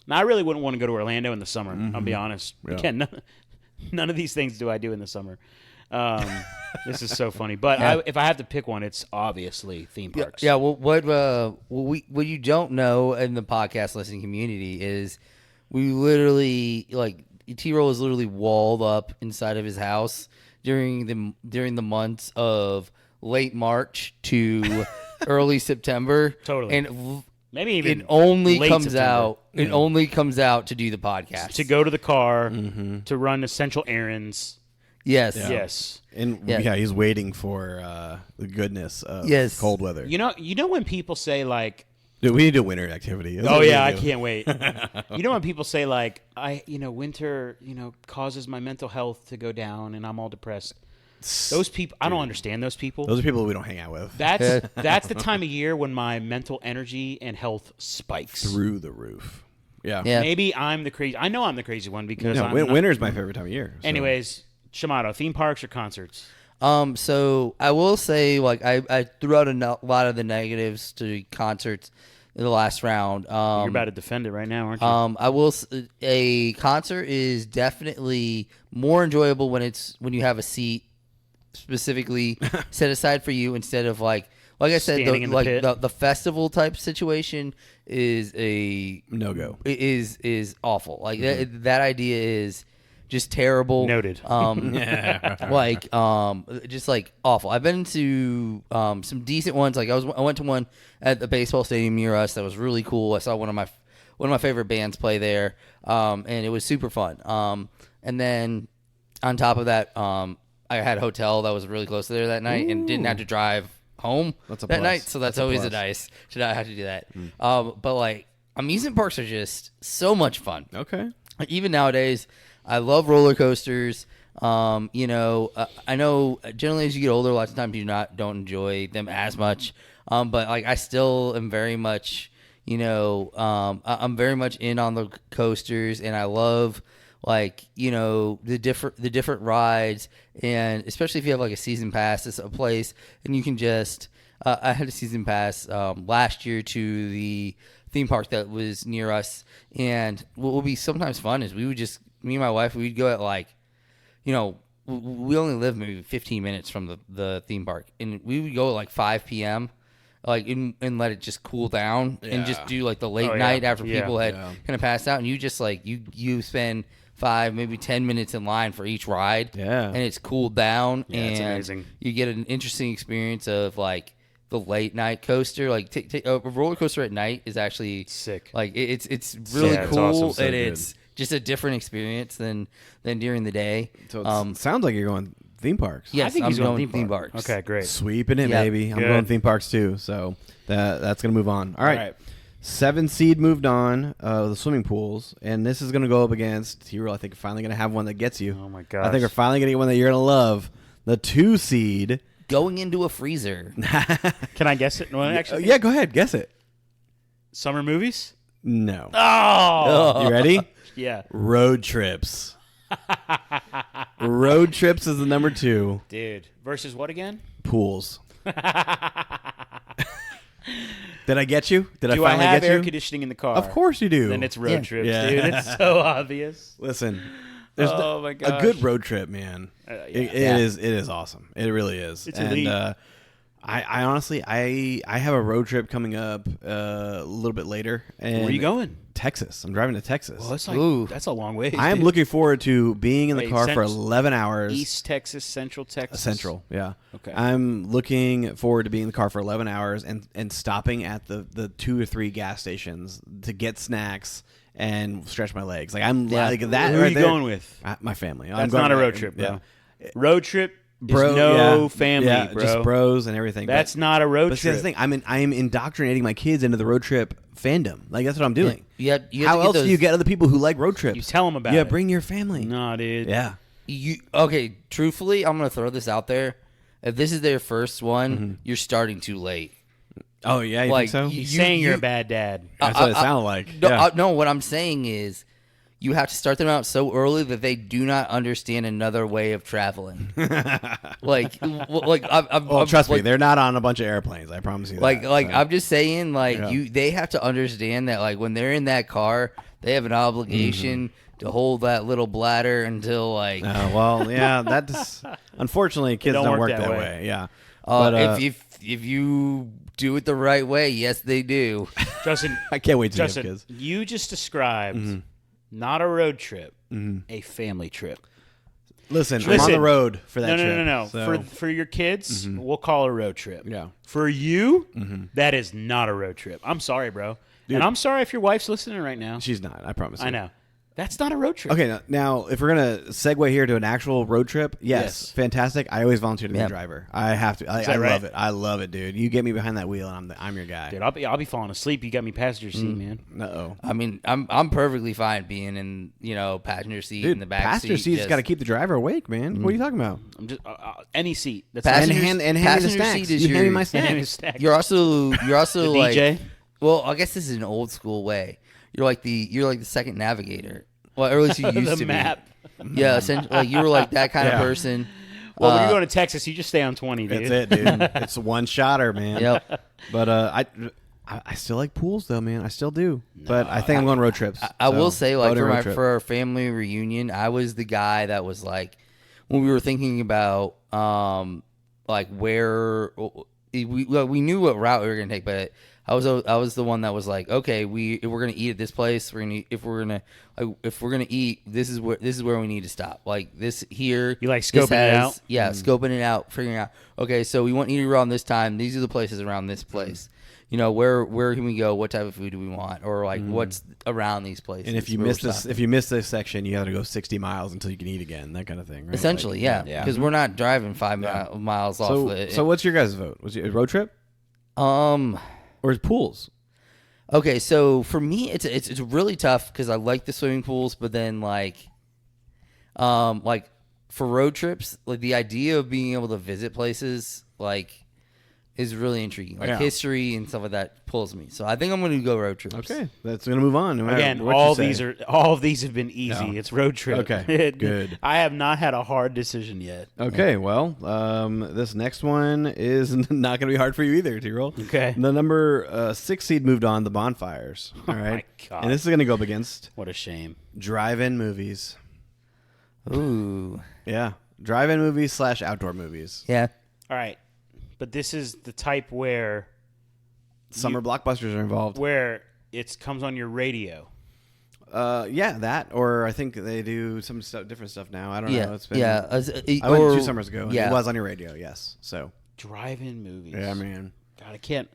Now, I really wouldn't want to go to Orlando in the summer. I'll be honest. Yeah. Again, none of these things do I do in the summer. This is so funny. But Yeah. if I have to pick one, it's obviously theme parks. Yeah, well, what you don't know in the podcast listening community is we literally like T-Roll is literally walled up inside of his house during the months of late March to early September. Totally. And maybe even it only late comes September. out. It only comes out to do the podcast. To go to the car, to run essential errands. Yes. Yeah. Yes. And Yeah. he's waiting for the goodness of cold weather. You know when people say like, Dude, we need a winter activity. That's oh what we yeah, I need to do. can't wait. You know when people say like, winter, causes my mental health to go down and I'm all depressed. Those people, I don't understand those people. Those are people we don't hang out with. That's the time of year when my mental energy and health spikes Through the roof. Yeah. Yeah. Maybe I'm the crazy. I know I'm the crazy one because No, I'm not- winter's my favorite time of year. So. Anyways, Shamato, theme parks or concerts? So I will say, like, I threw out a lot of the negatives to concerts in the last round. You're about to defend it right now, aren't you? A concert is definitely more enjoyable when you have a seat specifically set aside for you instead of like I said, Standing in the pit. the festival type situation is a No-go. Is awful. Like that idea is just terrible. Noted. Just like awful. I've been to some decent ones. Like I went to one at the baseball stadium near us that was really cool. I saw one of my favorite bands play there, and it was super fun. And then on top of that, I had a hotel that was really close to there that night and didn't have to drive home That's a that plus. night. So that's always a plus. nice. Should I have to do that? But like amusement parks are just so much fun. Okay. Like, even nowadays, I love roller coasters. I know generally as you get older, lots of times you don't enjoy them as much. But like I still am very much, I'm very much in on the coasters, and I love the different rides, and especially if you have like a season pass to a place, and you can just. I had a season pass last year to the theme park that was near us, and what will be sometimes fun is me and my wife, we'd go at we only live maybe 15 minutes from the theme park, and we would go at 5 p.m. And let it just cool down and just do the late night after people had kind of passed out, and you just you spend 5 maybe 10 minutes in line for each ride, and it's cooled down, and it's amazing. You get an interesting experience of the late night coaster. A roller coaster at night is actually sick. It's really Yeah, it's cool, awesome. So and good. it's just a different experience than during the day. So it sounds like you're going theme parks. Yes, I think I'm he's going going theme parks. Okay, great. Sweeping it, Yeah. baby. I'm Good. going theme parks too. So that's going to move on. All right. All right. 7 seed moved on, the swimming pools, and this is going to go up against T-Roll. I think you're finally going to have one that gets you. Oh my gosh. I think we're finally going to get one that you're going to love. The 2 seed. Going into a freezer. Can I guess it? No, actually, Yeah, go ahead. Guess it. summer movies. No. Oh, You ready? yeah, Road trips. Road trips is the number 2. dude. Versus what again? Pools. Did I get you? Did Do I I finally have get air you? conditioning in the car? Of course you do. Then it's road Yeah. trips, Yeah. dude. It's so obvious. Listen. There's Oh my a gosh. good road trip, man. Yeah. It is awesome. It really is. It's and elite. I honestly I have a road trip coming up a little bit later. And Where are you going? Texas. I'm driving to Texas. Well, Ooh. that's a long way. I am looking forward to being in the Wait, car for Cent- 11 hours. East Texas, Central Texas. Central, yeah. Okay. I'm looking forward to being in the car for 11 hours and stopping at the 2 or 3 gas stations to get snacks and stretch my legs. Like I'm like that. Who right are you there- going with? My family. That's not a road trip, bro. Yeah. Road trip Bro, is no yeah. family, Yeah, bro. just bros and everything. That's not a road But see, that's trip. the thing. I am indoctrinating my kids into the road trip fandom. Like that's what I'm doing. You have to How get else those, do you get other people who like road trips? You tell them about Yeah, it. bring your family. No, dude. Yeah. Okay, truthfully, I'm gonna throw this out there. If this is their first one, Mm-hmm. you're starting too late. Oh yeah, you Like, think so? He's You- saying you're you- a bad dad. That's what it sounded like. No, Yeah. no, what I'm saying is you have to start them out so early that they do not understand another way of traveling. Trust me, they're not on a bunch of airplanes. I promise you. That. So- I'm just saying, Yeah. they have to understand that, when they're in that car, they have an obligation to hold that little bladder until well, yeah, that's unfortunately kids don't don't work work that that way. way. Yeah, but if you do it the right way, yes, they do. Justin, I can't wait to have Justin, kids. you just described not a road trip, a family trip. Listen, I'm on the road for that no, trip. No. So. For your kids, we'll call it a road trip. Yeah. For you, that is not a road trip. I'm sorry, bro. Dude. And I'm sorry if your wife's listening right now. She's not. I promise you. I know. That's not a road trip. Okay, now if we're gonna segue here to an actual road trip, yes, fantastic. I always volunteer to be the driver. I have to. I right? love it. I love it, dude. You get me behind that wheel, and I'm your guy. Dude, I'll be falling asleep. You got me passenger seat, man. Uh-oh. I mean, I'm perfectly fine being in passenger seat Dude, in the back passenger seat. seat's got to keep the driver awake, man. What are you talking about? I'm just any seat. That's And Passenger- hand me the passenger snacks. seat is You hand me your- my and any snacks. stack. You're also The like DJ? Well, I guess this is an old school way. You're like the second navigator. Well, or at least you used the to map. be. Yeah, essentially, like you were like that kind of person. Well, when you're going to Texas, you just stay on 20, dude. That's it, dude. It's a one shotter, man. Yep. But I still like pools, though, man. I still do. But I think I'm going road trips. I will say, like voting road trip. for our family reunion, I was the guy that was like, when we were thinking about like where we knew what route we were gonna take, but I was the one that was like, okay, if we're gonna eat at this place, if we're gonna eat, this is where we need to stop. Like this here, You like this scoping it out? Yeah, scoping it out, figuring out. Okay, so we want to eat around this time. These are the places around this place. Where can we go? What type of food do we want? Or like what's around these places? And if you miss this section, you have to go 60 miles until you can eat again. That kind of thing, right? essentially, Like, yeah, because we're not driving 5 miles off. So what's your guys' vote? Was it a road trip or is pools? Okay, so for me, it's really tough because I like the swimming pools, but then like for road trips, like the idea of being able to visit places like is really intriguing. Like history and stuff like that pulls me. So I think I'm going to go road trips. Okay, that's going to move on. No matter Again, what all you say. of these have been easy. No. It's road trip. Okay, good. I have not had a hard decision yet. Okay, well, this next one is not going to be hard for you either, T-Roll. Okay. The number 6 seed moved on, the bonfires. All right. my God. And this is going to go up against What a shame. drive-in movies. Ooh, Yeah, drive-in movies / outdoor movies. yeah. All right. But this is the type where Summer blockbusters are involved. it comes on your radio. Yeah, that, or I think they do some different stuff now. I don't know. It's been, yeah. I went 2 summers ago. And Yeah. it was on your radio. Yes. So Drive-in movies. yeah, man. God, I can't.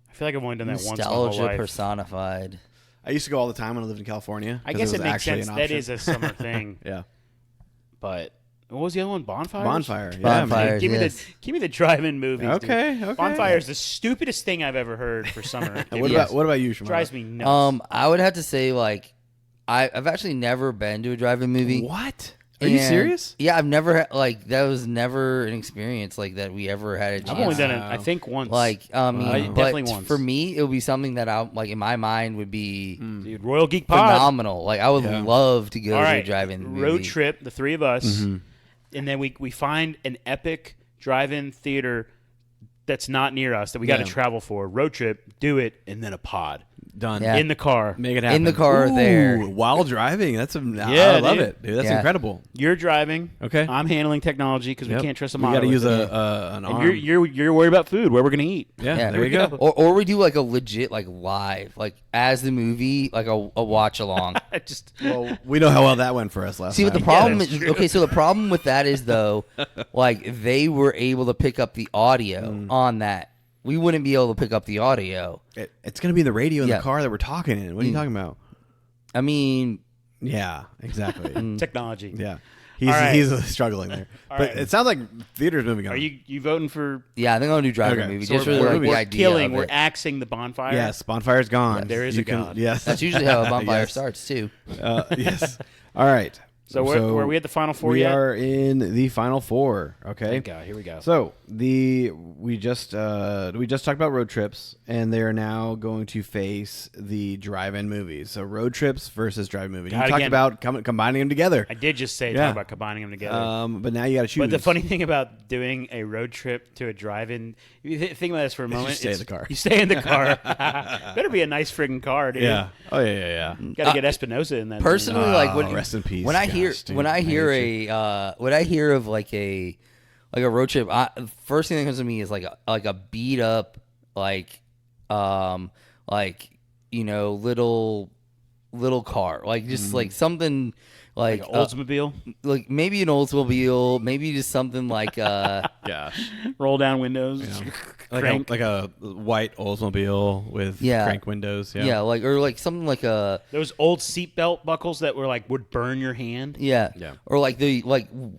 I feel like I've only done that once in my Nostalgia whole life. personified. I used to go all the time when I lived in California. I 'cause guess was it makes actually sense. an That option. is a summer thing. Yeah. But what was the other one? Bonfires? Bonfire. Yeah, Bonfire. man. Give me the drive-in movies. Okay, dude. okay. Bonfire is the stupidest thing I've ever heard for summer. And what about you, Shimon? Drives me nuts. I would have to say like I've actually never been to a drive-in movie. What? Are you And- serious? Yeah, I've never that was never an experience like that we ever had a chance. I've only done it, I think, once. Like, I mean, definitely but once. for me, it would be something that I like in my mind would be Dude, Royal Geek Pod. phenomenal. Like, I would Yeah. love to go All to a right, drive-in movie. road trip, the 3 of us, and then we find an epic drive-in theater that's not near us that we got to travel for. Road trip, do it, and then a pod Done. Yeah. in the car. Make it happen. In the car Ooh, there. while driving. I love dude. it, dude. That's Yeah. incredible. You're driving. Okay. I'm handling technology because we can't trust a We model. got to use with it. an arm. And you're worried about food, where we're gonna eat. yeah, there you go. Or we do like a legit like live, like as the movie, like a watch along. I just Well, we know how well that went for us last See, time. what the problem that's is, true. okay, so the problem with that is though, like they were able to pick up the audio on that. We wouldn't be able to pick up the audio. It's going to be the radio in Yeah. the car that we're talking in. What are you talking about? I mean, Yeah, exactly. technology. yeah. All right. He's struggling there. But right. it sounds like theater's moving on. Are you voting for? yeah, I think I'm gonna do drive-in Okay, movie so just for we're like moving- the We're idea killing. of We're it. axing the bonfire. Yes, bonfire's gone. There is You a God. Yes. That's usually how a bonfire Yes. starts too. Yes. All right. So where are we at the final 4 we yet? are in the final 4. Okay. Thank God. Here we go. So we just talked about road trips, and they are now going to face the drive-in movies. So road trips versus drive-in movies. You God, talked again. about combining them together. I did just say Yeah. talk about combining them together. But now you got to choose. But the funny thing about doing a road trip to a drive-in, you think about this for a moment. stay in the car. You stay in the car. Better be a nice friggin' car, dude. Yeah. Oh yeah. Got to get Espinosa in that. Personally, thing. like when rest in peace. when I hear Gosh, dude, when I I hear hate when I hear of like a road trip, first thing that comes to me is like a beat up little car, like just like something Like an Oldsmobile? Like maybe an Oldsmobile, maybe just something like Yeah. Roll down windows. Crank. Like a white Oldsmobile with crank windows. Yeah. or like something like a those old seatbelt buckles that were like would burn your hand. Yeah. Or like the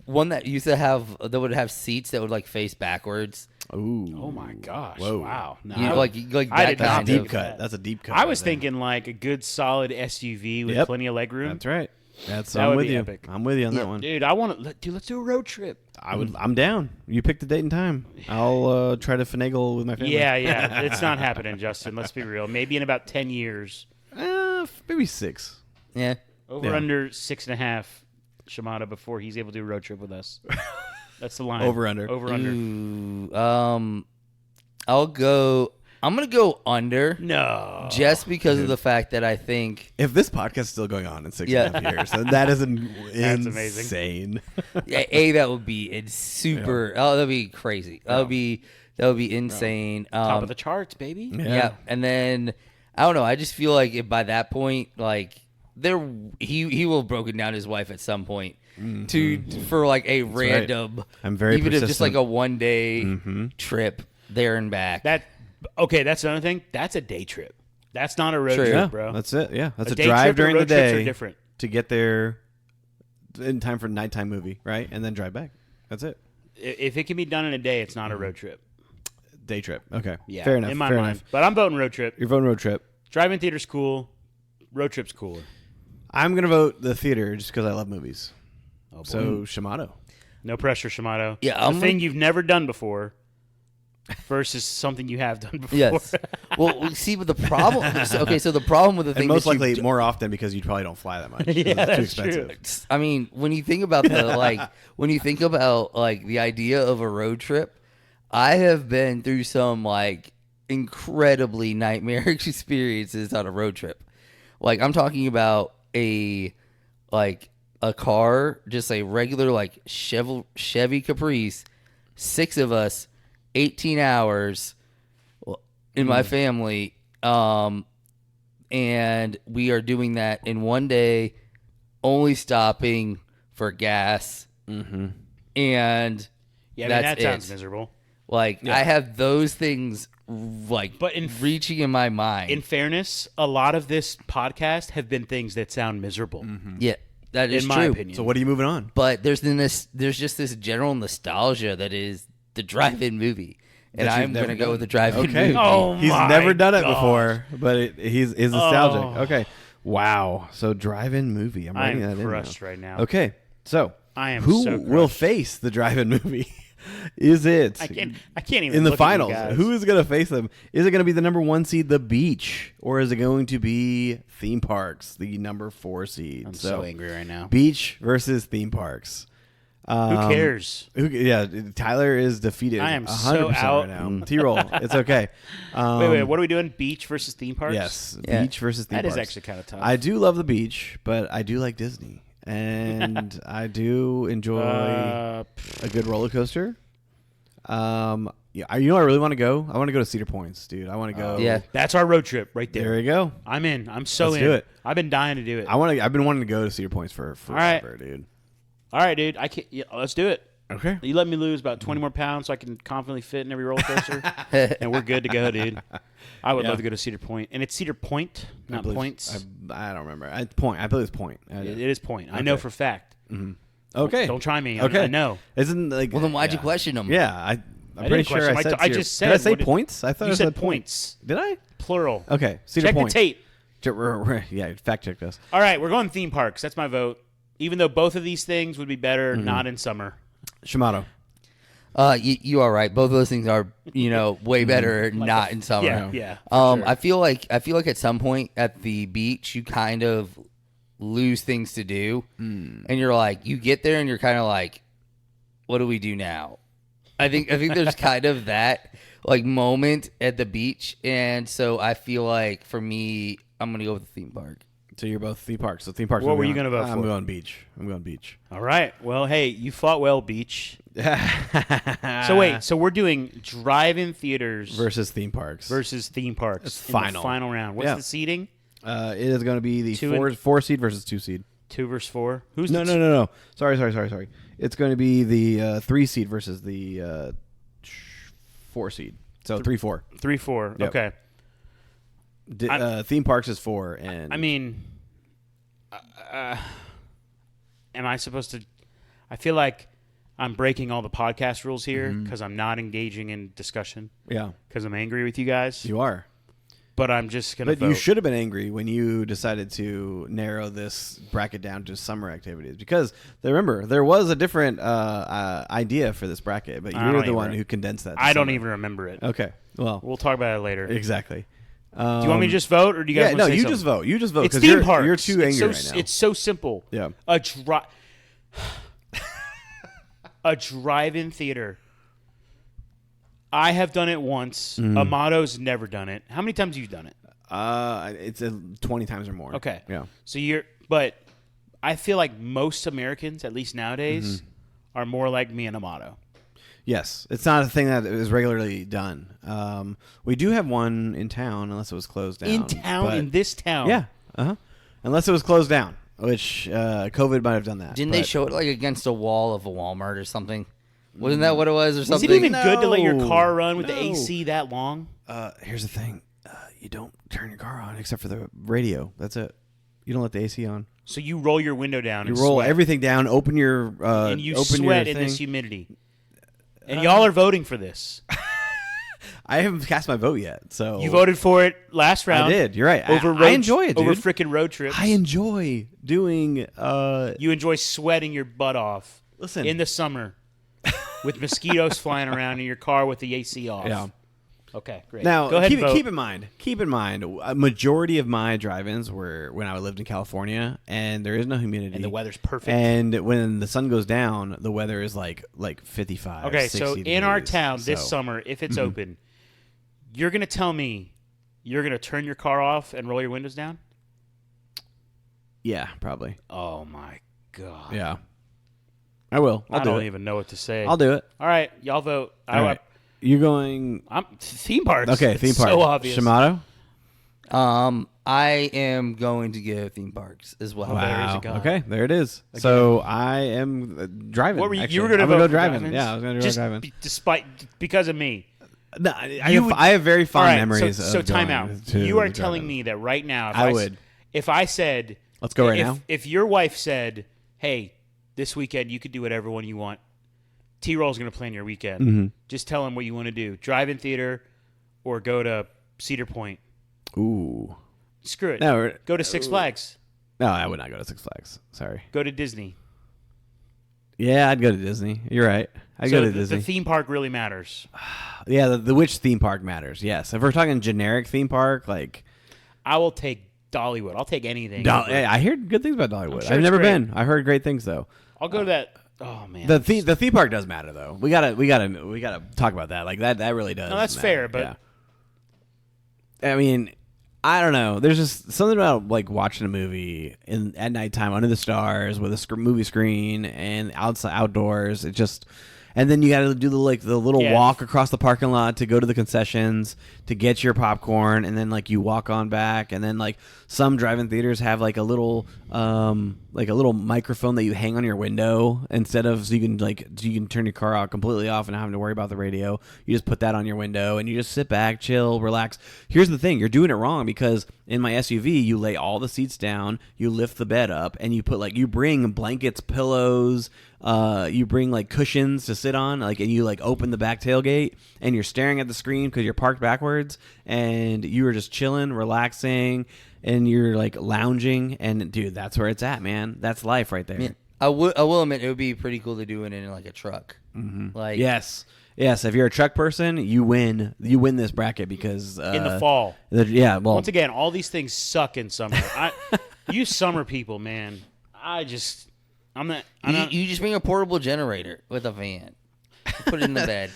one that used to have that would have seats that would like face backwards. Ooh. Oh my gosh! Whoa. Wow! No, Like I that did not kind think of Deep cut. That's a deep cut. I was right there. thinking like a good solid SUV with plenty of legroom. That's right. That I'm would with be you. epic. I'm with you on that one. Dude, I want to. Dude, let's do a road trip. I'm down. You pick the date and time. I'll try to finagle with my family. Yeah. It's not happening, Justin. Let's be real. Maybe in about 10 years. Maybe 6. Yeah. Over under 6.5 Shimada before he's able to do a road trip with us. That's the line. Over under. Over under. Ooh, I'm gonna go under. No. Just because of the fact that I think If this podcast is still going on in 6.5 years, then that is That's amazing. insane. that would be super. Oh, that'd be crazy. That would be insane. Top of the charts, baby. Yeah. And then I don't know. I just feel like if by that point, like he will have broken down his wife at some point for like a random. Right. I'm very even if just like persistent. a 1 day trip there and back. That's another thing. That's a day trip. That's not a road True. trip, Yeah, bro. that's it. Yeah, that's a day drive trip and during the road trips are day different. to get there in time for nighttime movie, right? And then drive back. That's it. If it can be done in a day, it's not a road trip. Day trip. Okay. Yeah, Fair enough. in my fair mind. enough. But I'm voting road trip. You're voting road trip. Drive-in theater's cool. Road trip's cooler. I'm gonna vote the theater just because I love movies. Oh, boy. So Shimano. No pressure, Shimano. Yeah, the thing you've never done before versus something you have done before. Yes. Well, see, but the problem. So the problem with the thing And most that you likely more often because you probably don't fly that much. Yeah, it's too that's true. expensive. I mean, when you think about the idea of a road trip, I have been through some like incredibly nightmarish experiences on a road trip. Like I'm talking about a car, just a regular like Chevy Caprice, 6 of us, 18 hours in my family, and we are doing that in 1 day, only stopping for gas, and Yeah, that's that sounds it. miserable. Like I have those things like But reaching in my mind. In fairness, a lot of this podcast have been things that sound miserable. Yeah, that is In true. my opinion. So what are you moving on? But there's just this general nostalgia that is the drive-in movie, and That you've I'm never gonna go done. with the drive-in Okay. movie. Oh, He's my never done it gosh. before, but he's nostalgic. Oh. Okay. Wow. So drive-in movie. I'm I writing am that in. crushed now. right now. Okay. So I am who so will crushed. face the drive-in movie? Is it I can't even in the look at you finals? guys. Who is going to face them? Is it going to be the number 1 seed, the beach, or is it going to be theme parks, the number 4 seed? I'm so angry right now. Beach versus theme parks. Who cares? Yeah, Tyler is defeated. I am 100% so out. right now. T-roll. It's okay. Wait, what are we doing? Beach versus theme parks? Yes, Yeah. beach versus theme That parks. is actually kind of tough. I do love the beach, but I do like Disney, and I do enjoy a good roller coaster. Yeah, you know where I really want to go? I want to go to Cedar Points, dude. I want to go. Yeah. That's our road trip right there. There you go. I'm in. I'm so Let's in. do it. I've been dying to do it. I've been wanting to go to Cedar Points for right. forever, dude. All right, dude. I can't. Yeah, let's do it. Okay. You let me lose about 20 more pounds so I can confidently fit in every roller coaster, and we're good to go, dude. I would Yeah. love to go to Cedar Point, and it's Cedar Point, I not believe- Points. I don't remember. Point. I believe it's Point. It is Point. I know for a fact. Okay. Don't try me. Okay. I know. Isn't like. Well, then why'd you yeah. question them? Yeah, I'm pretty didn't sure question I him. said. I Cedar- just said. Did I say what did- points? I thought you I said Point. points. Did I? Plural. Okay. Cedar Check Point. the tape. Yeah, fact check this. All right, we're going theme parks. That's my vote. Even though both of these things would be better not in summer. Shimano. You are right. Both of those things are, way better not in summer. Yeah. For sure. I feel like at some point at the beach you kind of lose things to do, and you're like, you get there and you're kind of like, what do we do now? I think there's kind of that like moment at the beach, and so I feel like for me, I'm gonna go with the theme park. So you're both theme parks. So theme parks. What were moving you on. gonna vote I'm for? going beach. I'm going beach. All right. Well, hey, you fought well, Beach. So wait, so we're doing drive-in theaters versus theme parks. versus theme parks It's in final. the final round. What's Yeah. the seeding? It is going to be the Two and- 4 seed versus 2 seed. 2 versus 4. Who's No. Sorry. It's going to be the 3 seed versus the 4 seed. So 3-4. 3-4. Yep. Okay. Theme parks is 4, and I mean, am I supposed to? I feel like I'm breaking all the podcast rules here because I'm not engaging in discussion. Yeah, because I'm angry with you guys. You are. But I'm just gonna. But vote. you should have been angry when you decided to narrow this bracket down to summer activities, because remember there was a different idea for this bracket, but you were the one who condensed that. I don't even remember it. Okay, well, we'll talk about it later. Exactly. Do you want me to just vote, or do you guys? Yeah, no, say you something? just vote. You just vote. It's theme parks. You're too angry right now. It's so simple. Yeah. A drive-in theater. I have done it once. Amato's never done it. How many times have you done it? It's 20 times or more. Okay. Yeah. So but I feel like most Americans, at least nowadays, are more like me and Amato. Yes, it's not a thing that is regularly done. We do have one in town, unless it was closed down. In this town. Yeah. Unless it was closed down, which COVID might have done that. Didn't they show it like against a wall of a Walmart or something? Wasn't that what it was, or something? Is it even good to let your car run with the AC that long? Here's the thing: you don't turn your car on except for the radio. That's it. You don't let the AC on. So you roll your window down. You and roll sweat. everything down. Open your and you open sweat your in this thing. humidity. And y'all are voting for this. I haven't cast my vote yet, so you voted for it last round. I did. You're right. Over I enjoy it, dude. Over freaking road trips. I enjoy doing. You enjoy sweating your butt off. Listen, in the summer, with mosquitoes flying around in your car with the AC off. Yeah. Okay, great. Now, go ahead. Keep in mind. A majority of my drive-ins were when I lived in California, and there is no humidity, and the weather's perfect. And when the sun goes down, the weather is like 55. Okay, 60 so degrees. in our town this summer, if it's open, you're gonna tell me you're gonna turn your car off and roll your windows down? Yeah, probably. Oh my god. Yeah, I will. I don't even know what to say. I'll do it. All right, y'all vote. All right. You're going. I'm theme parks. Okay, theme parks. So obvious. Shamato? I am going to go theme parks as well. Wow. Okay, there it is. Again. So I am driving. What were you? Actually. You were going to go driving? Yeah, I was going to go driving. Because of me. No, I have very fond memories. So time out. You are telling me that right now. If I said, let's go right now. If your wife said, "Hey, this weekend you could do whatever one you want," T-Roll's going to plan your weekend. Just tell him what you want to do: drive-in theater, or go to Cedar Point. Ooh. Screw it. No, go to Six Flags. No, I would not go to Six Flags. Sorry. Go to Disney. Yeah, I'd go to Disney. You're right. I'd go to Disney. The theme park really matters. Yeah, the which theme park matters. Yes. If we're talking generic theme park, like I will take Dollywood. I'll take anything. I hear good things about Dollywood. I've never been. I heard great things though. I'll go to that. Oh man. The theme park does matter though. We gotta talk about that. Like that really does. No, that's matter. fair, but I mean, I don't know. There's just something about like watching a movie at nighttime under the stars with a movie screen and outdoors. It just, and then you got to do the little walk across the parking lot to go to the concessions to get your popcorn, and then like you walk on back, and then like some drive-in theaters have like a little microphone that you hang on your window instead of so you can turn your car out completely off and not having to worry about the radio. You just put that on your window and you just sit back, chill, relax. Here's the thing: you're doing it wrong because in my SUV you lay all the seats down, you lift the bed up, and you bring blankets, pillows, you bring like cushions to sit on, and you open the back tailgate and you're staring at the screen because you're parked backwards and you are just chilling, relaxing. And you're like lounging, and dude, that's where it's at, man. That's life right there. Yeah, I will admit it would be pretty cool to do it in like a truck. Like yes. If you're a truck person, you win. You win this bracket because in the fall. Once again, all these things suck in summer. You summer people, man. I'm not. You just bring a portable generator with a fan, put it in the bed.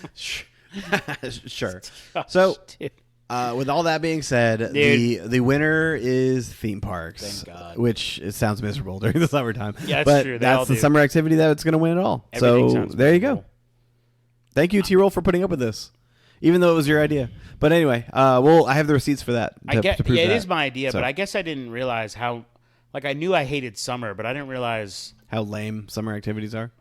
Sure. So. With all that being said, the winner is theme parks. Thank God. Which it sounds miserable during the summertime. Yeah, but true. That's the summer activity that's going to win it all. So there you go. Thank you, T-Roll, for putting up with this, even though it was your idea. But anyway, I have the receipts for that. It is my idea, but I guess I didn't realize how like I knew I hated summer, but I didn't realize how lame summer activities are.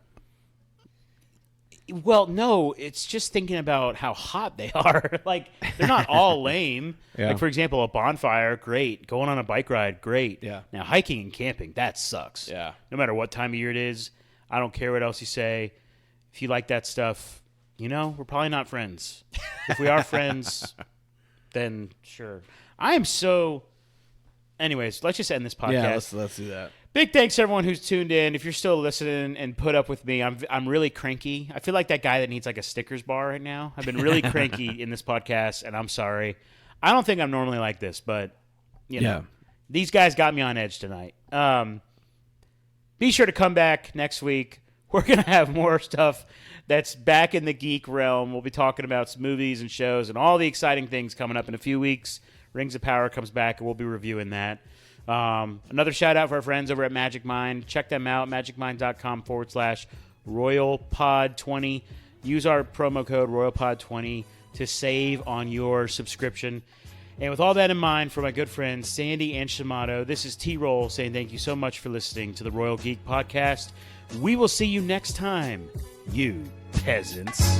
Well, no, it's just thinking about how hot they are. Like, they're not all lame. Yeah. Like, for example, a bonfire, great. Going on a bike ride, great. Yeah. Now, hiking and camping, that sucks. Yeah. No matter what time of year it is, I don't care what else you say. If you like that stuff, we're probably not friends. If we are friends, then sure. I am so... Anyways, let's just end this podcast. Yeah, let's do that. Big thanks to everyone who's tuned in. If you're still listening and put up with me, I'm really cranky. I feel like that guy that needs like a Snickers bar right now. I've been really cranky in this podcast, and I'm sorry. I don't think I'm normally like this, but these guys got me on edge tonight. Be sure to come back next week. We're gonna have more stuff that's back in the geek realm. We'll be talking about some movies and shows and all the exciting things coming up in a few weeks. Rings of Power comes back, and we'll be reviewing that. Another shout out for our friends over at Magic Mind. Check them out, magicmind.com/RoyalPod20. Use our promo code RoyalPod20 to save on your subscription. And with all that in mind, for my good friends Sandy and Shamato, this is T-Roll saying thank you so much for listening to the Royal Geek Podcast. We will see you next time, you peasants.